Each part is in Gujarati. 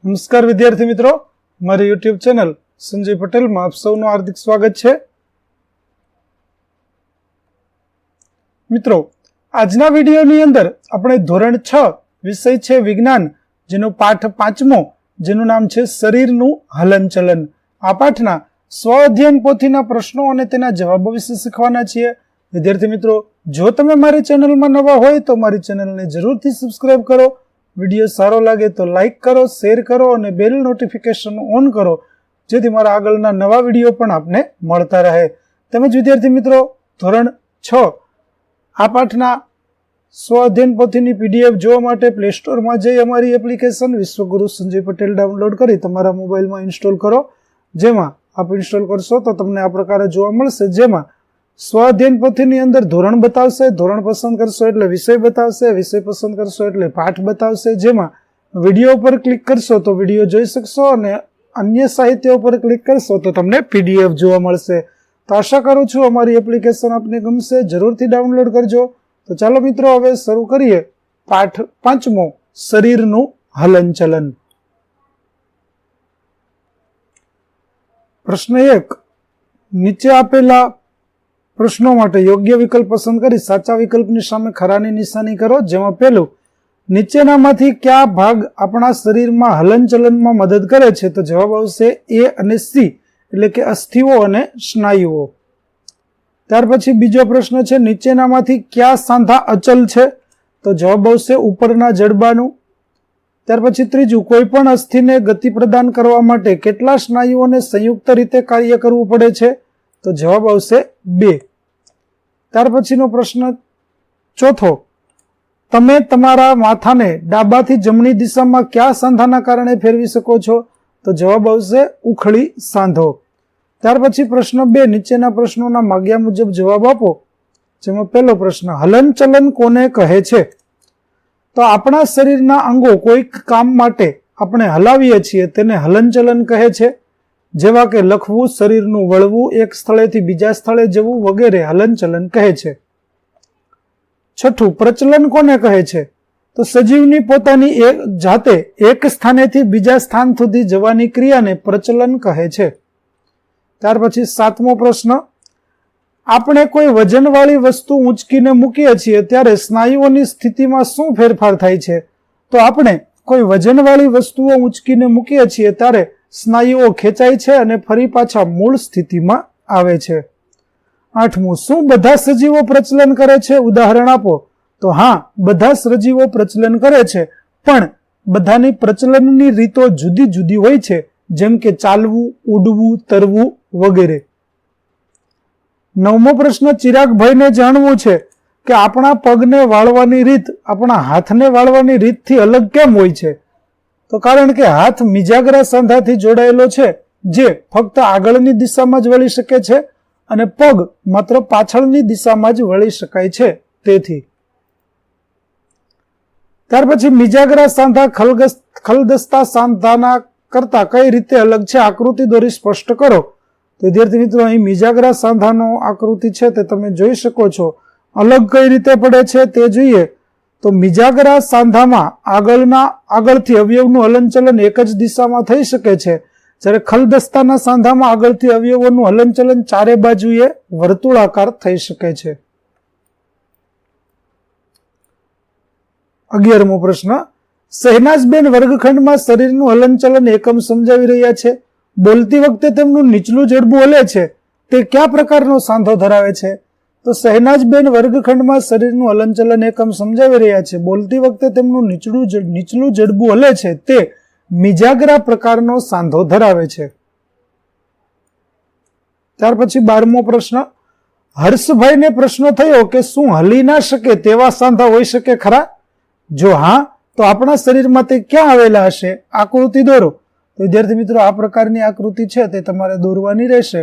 નમસ્કાર વિદ્યાર્થી મિત્રો, મારી યુટ્યુબ ચેનલ સંજય પટેલમાં આપ સૌનું હાર્દિક સ્વાગત છે. મિત્રો, આજના વિડીયોની અંદર આપણે ધોરણ 6 વિષય છે વિજ્ઞાન, જેનો પાઠ 5મો, જેનું નામ છે શરીરનું હલનચલન. આ પાઠના સ્વ અધ્યયન પોથીના પ્રશ્નો અને તેના જવાબો વિશે શીખવાના છીએ. વિદ્યાર્થી મિત્રો, જો તમે મારી ચેનલમાં નવા હોય તો મારી ચેનલને જરૂરથી સબસ્ક્રાઇબ કરો. વિડીયો સારો લાગે તો લાઇક કરો, શેર કરો અને બેલ નોટિફિકેશન ઓન કરો, જેથી મારા આગળના નવા વિડીયો પણ આપને મળતા રહે. તેમજ વિદ્યાર્થી મિત્રો, ધોરણ 6 આ પાઠના સ્વ અધ્યયન પોથીની PDF જોવા માટે પ્લે સ્ટોરમાં જઈ અમારી એપ્લિકેશન વિશ્વગુરુ સંજય પટેલ ડાઉનલોડ કરી તમારા મોબાઈલમાં ઇન્સ્ટોલ કરો. જેમાં આપ ઇન્સ્ટોલ કરશો તો તમને આ પ્રકારે જોવા મળશે, જેમાં સ્વ અધ્યયન પોથીની અંદર ધોરણ બતાવશે, ધોરણ પસંદ કરશો એટલે વિષય બતાવશે, વિષય પસંદ કરશો એટલે પાઠ બતાવશે. જેમાં વિડીયો ઉપર ક્લિક કરશો તો વિડીયો જોઈ શકશો અને અન્ય સાહિત્ય ઉપર ક્લિક કરશો તો તમને PDF જોવા મળશે. તો આશા કરું છું અમારી એપ્લિકેશન આપને ગમશે, જરૂરથી ડાઉનલોડ કરજો. તો ચાલો મિત્રો, હવે શરૂ કરીએ પાઠ 5મો, શરીરનું હલનચલન. પ્રશ્ન 1, નીચે આપેલા પ્રશ્નો માટે યોગ્ય વિકલ્પ પસંદ કરી સાચા વિકલ્પની સામે ખરાની નિશાની કરો. જેમાં પહેલું, નીચેનામાંથી કયા ભાગ આપણા શરીરમાં હલનચલનમાં મદદ કરે છે? તો જવાબ આવશે A અને C, એટલે કે અસ્થિઓ અને સ્નાયુઓ. ત્યાર પછી બીજો પ્રશ્ન છે, નીચેનામાંથી કયા સાંધા અચલ છે? તો જવાબ આવશે ઉપરના જડબાનું. ત્યાર પછી ત્રીજું, કોઈ પણ અસ્થિને ગતિ પ્રદાન કરવા માટે કેટલા સ્નાયુઓને સંયુક્ત રીતે કાર્ય કરવું પડે છે? તો જવાબ આવશે 2. ત્યાર પછીનો પ્રશ્ન ચોથો, તમે તમારા માથાને ડાબાથી જમણી દિશામાં કયા સાંધાના કારણે ફેરવી શકો છો? તો જવાબ આવશે ઉખળી સાંધો. ત્યાર પછી પ્રશ્ન 2, નીચેના પ્રશ્નોના માગ્યા મુજબ જવાબ આપો. જેમાં પહેલો પ્રશ્ન, હલનચલન કોને કહે છે? તો આપણા શરીરના અંગો કોઈક કામ માટે આપણે હલાવીએ છીએ તેને હલનચલન કહે છે. જેવા કે લખવું, શરીરનું વળવું, એક સ્થળેથી બીજા સ્થળે જવું વગેરે હલનચલન કહે છે. છઠ્ઠું, પ્રચલન કોને કહે છે? તો સજીવની પોતાની જાતે એક સ્થાનેથી બીજા સ્થાન સુધી જવાની ક્રિયાને પ્રચલન કહે છે. ત્યાર પછી 7મો પ્રશ્ન, આપણે કોઈ વજનવાળી વસ્તુ ઊંચકીને મૂકીએ છીએ ત્યારે સ્નાયુઓની સ્થિતિમાં શું ફેરફાર થાય છે? તો આપણે કોઈ વજનવાળી વસ્તુઓ ઊંચકીને મૂકીએ છીએ ત્યારે સ્નાયુઓ ખેંચાય છે અને ફરી પાછા મૂળ સ્થિતિમાં આવે છે. 8મું, શું બધા સજીવો પ્રચલન કરે છે? ઉદાહરણ આપો. તો હા, બધા સજીવો પ્રચલન કરે છે, પણ બધાની પ્રચલનની રીતો જુદી જુદી હોય છે, જેમ કે ચાલવું, ઉડવું, તરવું વગેરે. 9મો પ્રશ્ન, ચિરાગભાઈને જાણવું છે કે આપણા પગને વાળવાની રીત આપણા હાથને વાળવાની રીતથી અલગ કેમ હોય છે? તો કારણ કે હાથ મિજાગરા સાંધાથી જોડાયેલો છે, જે ફક્ત આગળની દિશામાં જ વળી શકે છે અને પગ માત્ર પાછળની દિશામાં જ વળી શકાય છે, તેથી. ત્યાર પછી મિજાગરા સાંધા ખલદસ્તા સાંધાના કરતા કઈ રીતે અલગ છે? આકૃતિ દોરી સ્પષ્ટ કરો. તો વિદ્યાર્થી મિત્રો, અહીં મિજાગરા સાંધાનો આકૃતિ છે તે તમે જોઈ શકો છો. અલગ કઈ રીતે પડે છે તે જોઈએ. તો મિજાગરા સાંધામાં આગળથી અવયવનું હલનચલન એક જ દિશામાં થઈ શકે છે, જ્યારે ખલદસ્તાના સાંધામાં આગળથી અવયવોનું હલનચલન ચારે બાજુએ વર્તુળાકાર થઈ શકે છે. 11મો પ્રશ્ન, શહેનાઝબેન વર્ગખંડમાં શરીરનું હલનચલન એકમ સમજાવી રહ્યા છે. બોલતી વખતે તેમનું નીચલું જડબું હલે છે, તે કયા પ્રકારનો સાંધો ધરાવે છે? તો શહેનાઝબેન વર્ગખંડમાં શરીરનું હલનચલન એકમ સમજાવી રહ્યા છે. બોલતી વખતે તેમનું નીચલું જડબું હલે છે, તે મિજાગરા પ્રકારનો સાંધો ધરાવે છે. ત્યાર પછી 12મો પ્રશ્ન, હર્ષભાઈને પ્રશ્ન થયો કે શું હલી ના શકે તેવા સાંધા હોઈ શકે ખરા? જો હા, તો આપણા શરીરમાં તે ક્યાં આવેલા હશે? આકૃતિ દોરો. તો વિદ્યાર્થી મિત્રો, આ પ્રકારની આકૃતિ છે તે તમારે દોરવાની રહેશે.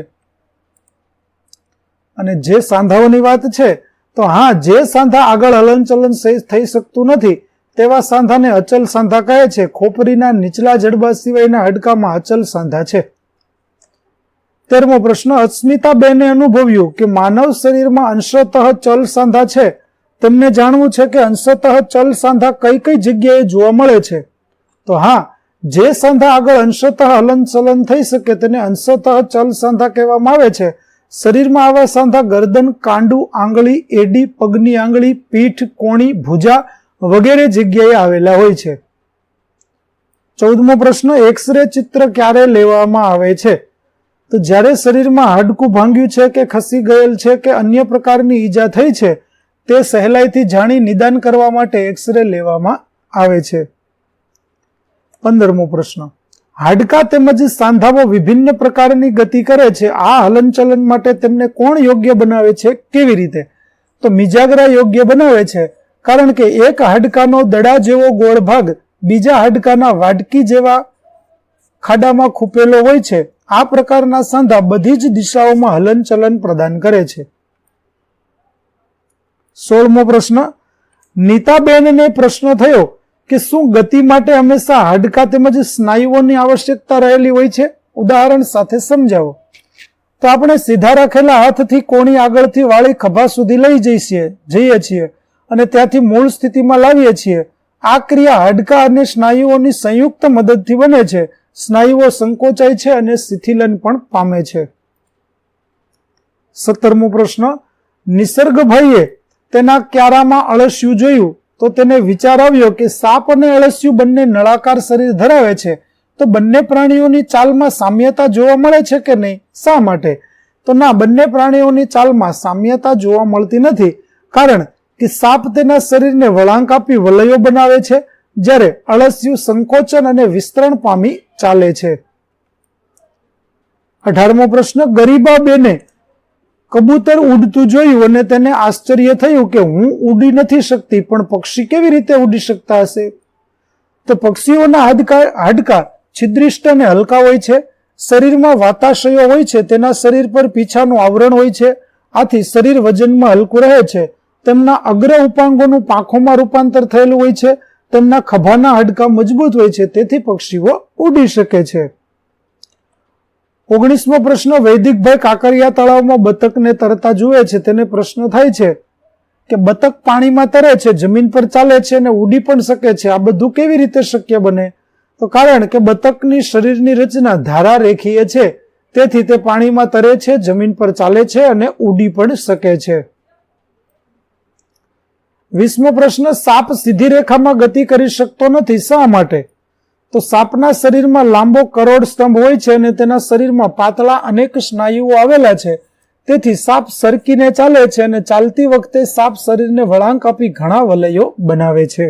અને જે સાંધાઓની વાત છે, તો હા, જે સાંધા આગળ હલનચલન થઈ શકતું નથી તેવા સાંધાને અચલ સાંધા કહે છે. ખોપરીના નીચલા જડબા સિવાયના હાડકામાં અચલ સાંધા છે. 13મો પ્રશ્ન, અસ્મિતાબેને અનુભવ્યું કે માનવ શરીરમાં અંશતઃ ચલ સાંધા છે. તેમને જાણવું છે કે અંશતઃ ચલ સાંધા કઈ કઈ જગ્યાએ જોવા મળે છે? તો હા, જે સાંધા આગળ અંશતઃ હલન ચલન થઈ શકે તેને અંશતઃ ચલ સાંધા કહેવામાં આવે છે. શરીરમાં આવા સાંધા ગરદન, કાંડું, આંગળી, એડી, પગની આંગળી, પીઠ, કોણી, ભુજા વગેરે જગ્યાએ આવેલા હોય છે. 14મો પ્રશ્ન, એક્સરે ચિત્ર ક્યારે લેવામાં આવે છે? તો જ્યારે શરીરમાં હાડકું ભાંગ્યું છે કે ખસી ગયેલ છે કે અન્ય પ્રકારની ઈજા થઈ છે તે સહેલાઈથી જાણી નિદાન કરવા માટે એક્સરે લેવામાં આવે છે. 15મો પ્રશ્ન, હાડકા તેમજ સાંધાઓ વિભિન્ન પ્રકારની ગતિ કરે છે. આ હલનચલન માટે તેમને કોણ યોગ્ય બનાવે છે? કેવી રીતે? તો મિજાગરા યોગ્ય બનાવે છે, કારણ કે એક હાડકાનો દડા જેવો ગોળ ભાગ બીજા હાડકાના વાડકી જેવા ખાડામાં ખૂપેલો હોય છે. આ પ્રકારના સાંધા બધી જ દિશાઓમાં હલનચલન પ્રદાન કરે છે. 16મો પ્રશ્ન, નીતાબેનને પ્રશ્ન થયો કે શું ગતિ માટે હંમેશા હાડકા તેમજ સ્નાયુઓની આવશ્યકતા રહેલી હોય છે? ઉદાહરણ સાથે સમજાવો. તો આપણે સીધા રાખેલા હાથથી કોણી આગળથી વાળી ખભા સુધી લઈ જઈએ છીએ અને ત્યાંથી મૂળ સ્થિતિમાં લાવીએ છીએ. આ ક્રિયા હાડકા અને સ્નાયુઓની સંયુક્ત મદદથી બને છે. સ્નાયુઓ સંકોચાય છે અને શિથિલન પણ પામે છે. 17મો પ્રશ્ન, નિસર્ગભાઈએ તેના ક્યારામાં અળસિયું જોયું તો તેને વિચાર આવ્યો કે સાપ અને અળસિયું બંને નળાકાર શરીર ધરાવે છે, તો બંને પ્રાણીઓની ચાલમાં સામ્યતા જોવા મળે છે કે નહીં? શા માટે? તો ના, બંને પ્રાણીઓની ચાલમાં સામ્યતા જોવા મળતી નથી, કારણ કે સાપ તેના શરીરને વળાંક આપી વલયો બનાવે છે, જ્યારે અળસિયું સંકોચન અને વિસ્તરણ પામી ચાલે છે. 18મો પ્રશ્ન, ગરીબાબેને કબૂતર ઉડતું જોયું અને તેને આશ્ચર્ય થયું કે હું ઉડી નથી શકતી, પણ પક્ષી કેવી રીતે ઉડી શકતા હશે? તો પક્ષીઓના હાડકા છિદ્રિષ્ટ અને હલકા હોય છે. શરીરમાં વાતાશયો હોય છે. તેના શરીર પર પીછાનું આવરણ હોય છે. આથી શરીર વજનમાં હલકું રહે છે. તેમના અગ્ર ઉપાંગોનું પાંખોમાં રૂપાંતર થયેલું હોય છે. તેમના ખભાના હાડકા મજબૂત હોય છે, તેથી પક્ષીઓ ઉડી શકે છે. 19મો પ્રશ્ન, વૈદિકભાઈ કાંકરિયા તળાવમાં બતકને તરતા જુએ છે. તેને પ્રશ્ન થાય છે કે બતક પાણીમાં તરે છે, જમીન પર ચાલે છે અને ઉડી પણ શકે છે. આ બધું કેવી રીતે શક્ય બને? તો કારણ કે બતકની શરીરની રચના ધારા રેખીય છે, તેથી તે પાણીમાં તરે છે, જમીન પર ચાલે છે અને ઉડી પણ શકે છે. 20મો પ્રશ્ન, સાપ સીધી રેખામાં ગતિ કરી શકતો નથી. શા માટે? તો સાપના શરીરમાં લાંબો કરોડ સ્તંભ હોય છે અને તેના શરીરમાં પાતળા અનેક સ્નાયુઓ આવેલા છે, તેથી સાપ સરકીને ચાલે છે અને ચાલતી વખતે સાપ શરીરને વળાંક આપી ઘણા વલયો બનાવે છે.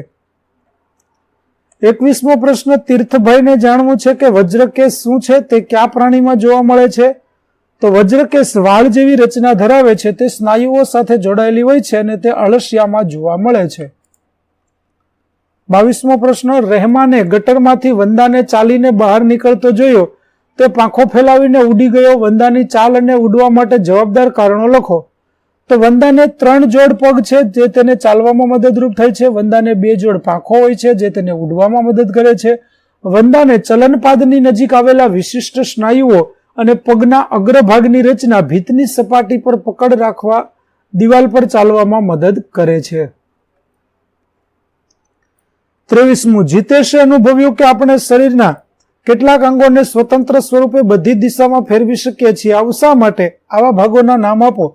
21મો પ્રશ્ન, તીર્થભાઈને જાણવું છે કે વજ્રકેશ શું છે, તે કયા પ્રાણીમાં જોવા મળે છે? તો વજ્રકેશ વાળ જેવી રચના ધરાવે છે. તે સ્નાયુઓ સાથે જોડાયેલી હોય છે અને તે અળસિયામાં જોવા મળે છે. 22મો પ્રશ્ન, રહેમાને ગટરમાંથી વંદાને ચાલીને બહાર નીકળતો જોયો. તે પાંખો ફેલાવીને ઉડી ગયો. વંદાની ચાલ અને ઉડવા માટે જવાબદાર કારણો લખો. તો વંદાને 3 જોડ પગ છે, જે તેને ચાલવામાં મદદરૂપ થાય છે. વંદાને 2 જોડ પાંખો હોય છે, જે તેને ઉડવામાં મદદ કરે છે. વંદાને ચલનપાદની નજીક આવેલા વિશિષ્ટ સ્નાયુઓ અને પગના અગ્રભાગની રચના ભીતની સપાટી પર પકડ રાખવા દિવાલ પર ચાલવામાં મદદ કરે છે. 23મું, જીતેશે અનુભવ્યું કે આપણે શરીરના કેટલાક અંગોને સ્વતંત્ર સ્વરૂપે બધી દિશામાં ફેરવી શકીએ છીએ. આવું શા માટે? આવા ભાગોના નામ આપો.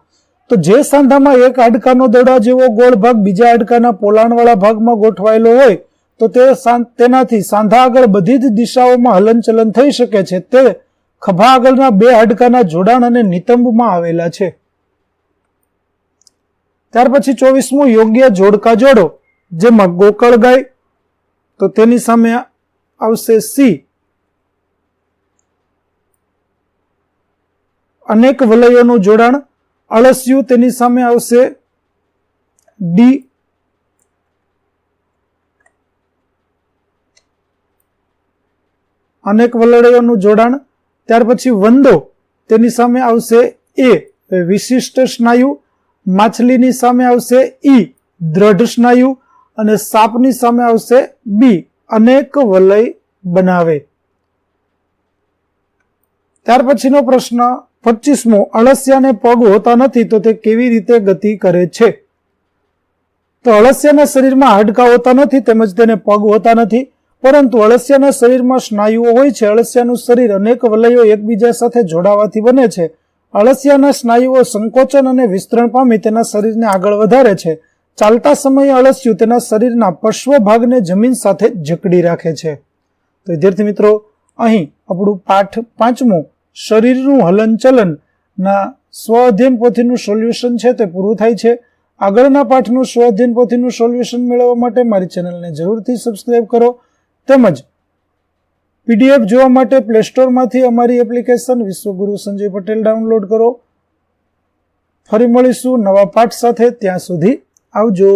તો જે સાંધામાં એક હાડકાનો દડા જેવો ગોળ ભાગ બીજા હાડકાના પોલાણવાળા ભાગમાં ગોઠવાયેલો હોય તો તેનાથી સાંધા આગળ બધી જ દિશાઓમાં હલનચલન થઈ શકે છે. તે ખભા આગળના 2 હાડકાના જોડાણ અને નિતંબમાં આવેલા છે. ત્યાર પછી 24મું, યોગ્ય જોડકા જોડો. જેમાં ગોકળ ગાય, તો તેની સામે આવશે સી. અનેક વલયોનું જોડાણ. અળસિયું, તેની સામે આવશે ડી. અનેક વલયોનું જોડાણ. ત્યાર પછી વંદો, તેની સામે આવશે એ, વિશિષ્ટ સ્નાયુ. માછલીની સામે આવશે ઈ, દ્રઢ સ્નાયુ. અને સાપની સામે આવશે બી, અનેક વલય બનાવે. ત્યાર પછીનો પ્રશ્ન 25મો, અળસિયાને પગ હોતા નથી તો તે કેવી રીતે ગતિ કરે છે? તો અળસિયાના શરીરમાં હાડકા હોતા નથી તેમજ તેને પગ હોતા નથી, પરંતુ અળસિયાના શરીરમાં સ્નાયુઓ હોય છે. અળસિયાનું શરીર અનેક વલયો એકબીજા સાથે જોડાવાથી બને છે. અળસિયાના સ્નાયુઓ સંકોચન અને વિસ્તરણ પામી તેના શરીરને આગળ વધારે છે. ચાલતા સમયે અળસિયું તેના શરીરના પશ્વ ભાગને જમીન સાથે જકડી રાખે છે. તો વિદ્યાર્થી મિત્રો, અહીં આપણું પાઠ 5 શરીરનું હલનચલન ના સ્વઅધ્યયન પોથીનું સોલ્યુશન છે તે પૂરું થાય છે. આગળના પાઠનું સ્વઅધ્યયન પોથીનું સોલ્યુશન મેળવવા માટે મારી ચેનલને જરૂરથી સબસ્ક્રાઇબ કરો તેમજ પીડીએફ જોવા માટે પ્લે સ્ટોરમાંથી અમારી એપ્લિકેશન વિશ્વગુરુ સંજય પટેલ ડાઉનલોડ કરો. ફરી મળીશું નવા પાઠ સાથે. ત્યાં સુધી આવજો.